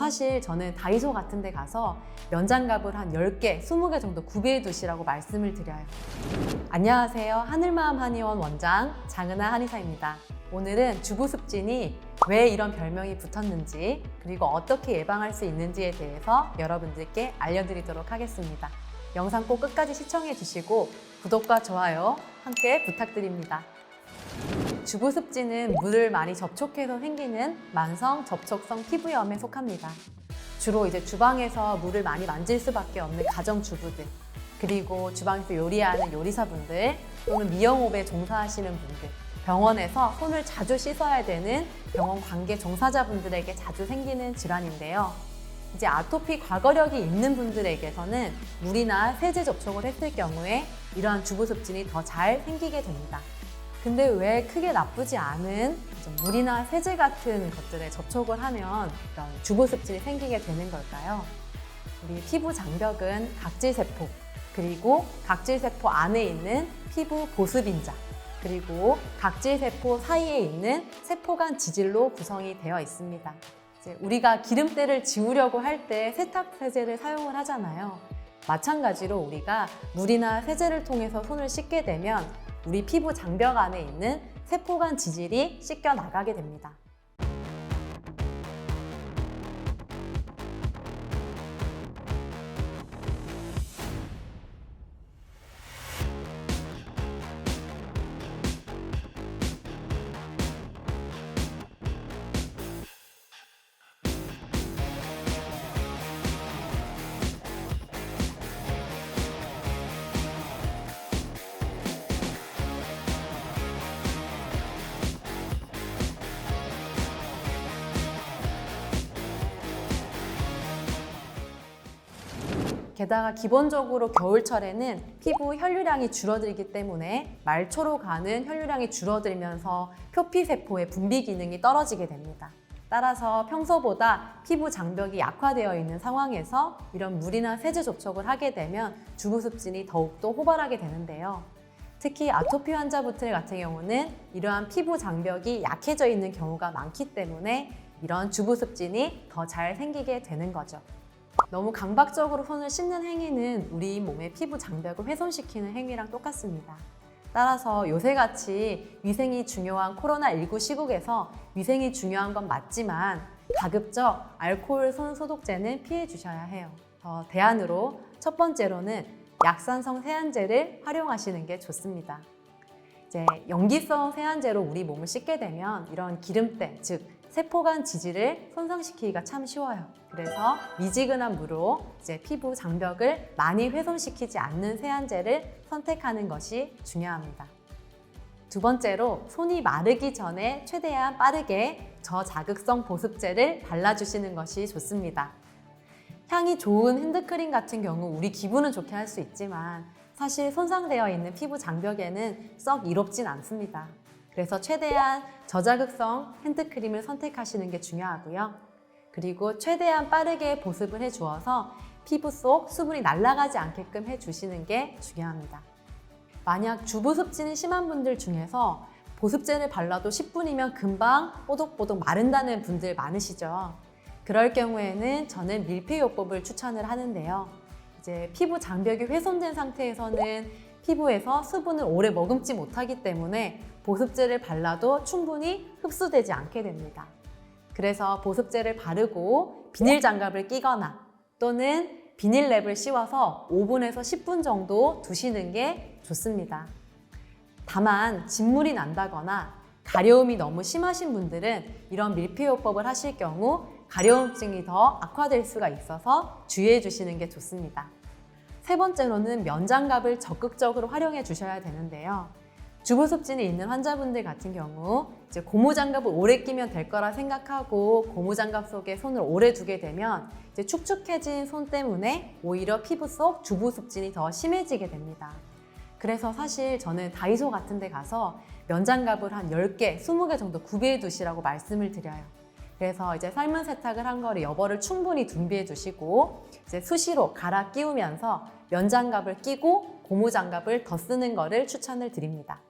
사실 저는 다이소 같은 데 가서 면장갑을 한 10개, 20개 정도 구비해 두시라고 말씀을 드려요. 안녕하세요. 하늘마음 한의원 원장 장은하 한의사입니다. 오늘은 주부습진이 왜 이런 별명이 붙었는지, 그리고 어떻게 예방할 수 있는지에 대해서 여러분들께 알려드리도록 하겠습니다. 영상 꼭 끝까지 시청해 주시고 구독과 좋아요 함께 부탁드립니다. 주부습진은 물을 많이 접촉해서 생기는 만성 접촉성 피부염에 속합니다. 주로 주방에서 물을 많이 만질 수밖에 없는 가정주부들, 그리고 주방에서 요리하는 요리사분들, 또는 미용업에 종사하시는 분들, 병원에서 손을 자주 씻어야 되는 병원 관계 종사자분들에게 자주 생기는 질환인데요. 아토피 과거력이 있는 분들에게서는 물이나 세제 접촉을 했을 경우에 이러한 주부습진이 더 잘 생기게 됩니다. 근데 왜 크게 나쁘지 않은 물이나 세제 같은 것들에 접촉을 하면 이런 주부습진이 생기게 되는 걸까요? 우리 피부 장벽은 각질세포, 그리고 각질세포 안에 있는 피부 보습인자, 그리고 각질세포 사이에 있는 세포간 지질로 구성이 되어 있습니다. 우리가 기름때를 지우려고 할 때 세탁세제를 사용을 하잖아요. 마찬가지로 우리가 물이나 세제를 통해서 손을 씻게 되면 우리 피부 장벽 안에 있는 세포간 지질이 씻겨 나가게 됩니다. 게다가 기본적으로 겨울철에는 피부 혈류량이 줄어들기 때문에 말초로 가는 혈류량이 줄어들면서 표피세포의 분비 기능이 떨어지게 됩니다. 따라서 평소보다 피부 장벽이 약화되어 있는 상황에서 이런 물이나 세제 접촉을 하게 되면 주부습진이 더욱더 호발하게 되는데요. 특히 아토피 환자분들 같은 경우는 이러한 피부 장벽이 약해져 있는 경우가 많기 때문에 이런 주부습진이 더 잘 생기게 되는 거죠. 너무 강박적으로 손을 씻는 행위는 우리 몸의 피부 장벽을 훼손시키는 행위랑 똑같습니다. 따라서 요새같이 위생이 중요한 코로나19 시국에서 위생이 중요한 건 맞지만 가급적 알코올 손 소독제는 피해 주셔야 해요. 대안으로 첫 번째로는 약산성 세안제를 활용하시는 게 좋습니다. 염기성 세안제로 우리 몸을 씻게 되면 이런 기름때, 즉 세포간 지질을 손상시키기가 참 쉬워요. 그래서 미지근한 물로 피부 장벽을 많이 훼손시키지 않는 세안제를 선택하는 것이 중요합니다. 두 번째로 손이 마르기 전에 최대한 빠르게 저자극성 보습제를 발라주시는 것이 좋습니다. 향이 좋은 핸드크림 같은 경우 우리 기분은 좋게 할 수 있지만 사실 손상되어 있는 피부 장벽에는 썩 이롭진 않습니다. 그래서 최대한 저자극성 핸드크림을 선택하시는 게 중요하고요. 그리고 최대한 빠르게 보습을 해주어서 피부 속 수분이 날아가지 않게끔 해주시는 게 중요합니다. 만약 주부습진이 심한 분들 중에서 보습제를 발라도 10분이면 금방 뽀독뽀독 마른다는 분들 많으시죠? 그럴 경우에는 저는 밀폐요법을 추천을 하는데요. 피부 장벽이 훼손된 상태에서는 피부에서 수분을 오래 머금지 못하기 때문에 보습제를 발라도 충분히 흡수되지 않게 됩니다. 그래서 보습제를 바르고 비닐 장갑을 끼거나 또는 비닐랩을 씌워서 5분에서 10분 정도 두시는 게 좋습니다. 다만 진물이 난다거나 가려움이 너무 심하신 분들은 이런 밀폐요법을 하실 경우 가려움증이 더 악화될 수가 있어서 주의해 주시는 게 좋습니다. 세 번째로는 면장갑을 적극적으로 활용해 주셔야 되는데요. 주부습진이 있는 환자분들 같은 경우 고무장갑을 오래 끼면 될 거라 생각하고 고무장갑 속에 손을 오래 두게 되면 축축해진 손 때문에 오히려 피부 속 주부습진이 더 심해지게 됩니다. 그래서 사실 저는 다이소 같은 데 가서 면장갑을 한 10개, 20개 정도 구비해 두시라고 말씀을 드려요. 그래서 삶은 세탁을 한 거를 여벌을 충분히 준비해 주시고 수시로 갈아 끼우면서 면장갑을 끼고 고무장갑을 더 쓰는 거를 추천을 드립니다.